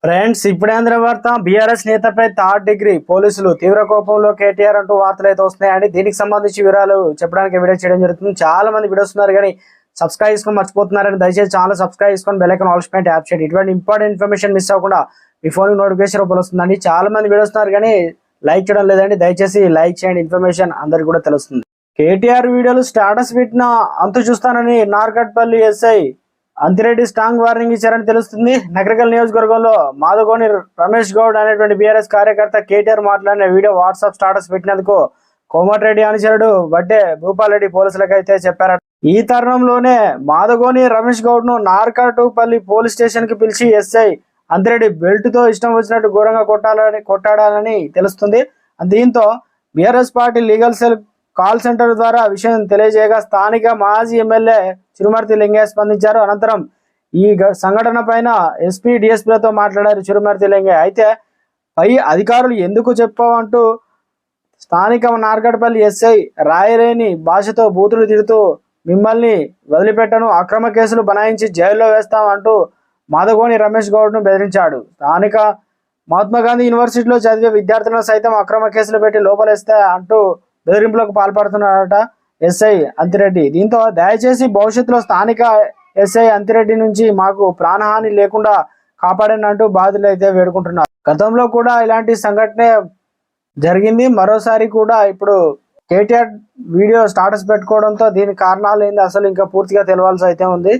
Friends ఇప్పుడే అందిన వార్త బీఆర్ఎస్ నేతపై థర్డ్ డిగ్రీ పోలీసులు తీవ్ర కోపంలో కేటీఆర్ అంటూ వార్తలు అయితే వస్తున్నాయండి. దీనికి సంబంధించి వివరాలు చెప్పడానికి వీడియో చేయడం జరుగుతుంది. చాలా మంది వీడియోస్ ఉన్నారు కానీ సబ్స్క్రైబ్ చేసుకొని మర్చిపోతున్నారని దయచేసి ఛానల్ సబ్స్క్రైబ్ చేసుకొని బెల్ ఐకాన్ ఆల్ పైన ట్యాప్ చేయండి. ఇటువంటి ఇంపార్టెంట్ ఇన్ఫర్మేషన్ మిస్ అవ్వకుండా మీ ఫోన్ నోటిఫికేషన్ రూపంలో వస్తుందండి. చాలా మంది వీడియోస్ ఉన్నారు కానీ లైక్ చేయడం లేదండి. దయచేసి లైక్ చేయండి, ఇన్ఫర్మేషన్ అందరికి కూడా తెలుస్తుంది. కేటీఆర్ వీడియోలు స్టేటస్ పెట్టిన అంతు చూస్తానని Narketpally SI Anthireddy strong warning ఇచ్చారని తెలుస్తుంది. నకరికల్ నియోజకవర్గంలో మాదగోని రమేష్ గౌడ్ అనేటువంటి బీఆర్ఎస్ కార్యకర్త కేటీఆర్ మాట్లాడిన వీడియో వాట్సాప్ స్టాటస్ పెట్టినందుకు కోమటిరెడ్డి అనుచరుడు బడ్డే భూపాలరెడ్డి పోలీసులకు అయితే చెప్పారట. ఈ తరుణంలోనే మాదగోని రమేష్ గౌడ్ ను నార్కట్పల్లి పోలీస్ స్టేషన్ కి పిలిచి ఎస్ఐ అంతిరెడ్డి బెల్ట్ తో ఇష్టం వచ్చినట్టు ఘోరంగా కొట్టాడాలని తెలుస్తుంది. దీంతో BRS party legal cell call centre ద్వారా విషయం తెలియజేయగా స్థానిక మాజీ ఎమ్మెల్యే చిరుమర్తి లింగయ్య స్పందించారు. అనంతరం ఈ సంఘటన పైన ఎస్పీ డిఎస్పీలతో మాట్లాడారు చిరుమర్తి లింగయ్య. అయితే పై అధికారులు ఎందుకు చెప్పావంటూ స్థానిక నార్కట్పల్లి ఎస్ఐ రాయలేని భాషతో బూతులు తిడుతూ మిమ్మల్ని వదిలిపెట్టను, అక్రమ కేసులు బనాయించి జైల్లో వేస్తాం అంటూ మాదగోని రమేష్ గౌడ్ను బెదిరించాడు. స్థానిక మహాత్మాగాంధీ యూనివర్సిటీలో చదివే విద్యార్థులను సైతం అక్రమ కేసులు పెట్టి లోపలేస్తే అంటూ బెదిరింపులకు పాల్పడుతున్నాడట ఎస్ఐ అంతిరెడ్డి. దీంతో దయచేసి భవిష్యత్తులో స్థానిక ఎస్ఐ అంతిరెడ్డి నుంచి మాకు ప్రాణహాని లేకుండా కాపాడని అంటూ బాధితులు అయితే వేడుకుంటున్నారు. గతంలో కూడా ఇలాంటి సంఘటనే జరిగింది. మరోసారి కూడా ఇప్పుడు కేటీఆర్ వీడియో స్టాటస్ పెట్టుకోవడంతో దీని కారణాలు ఏంది అసలు ఇంకా పూర్తిగా తెలవాల్సి అయితే ఉంది.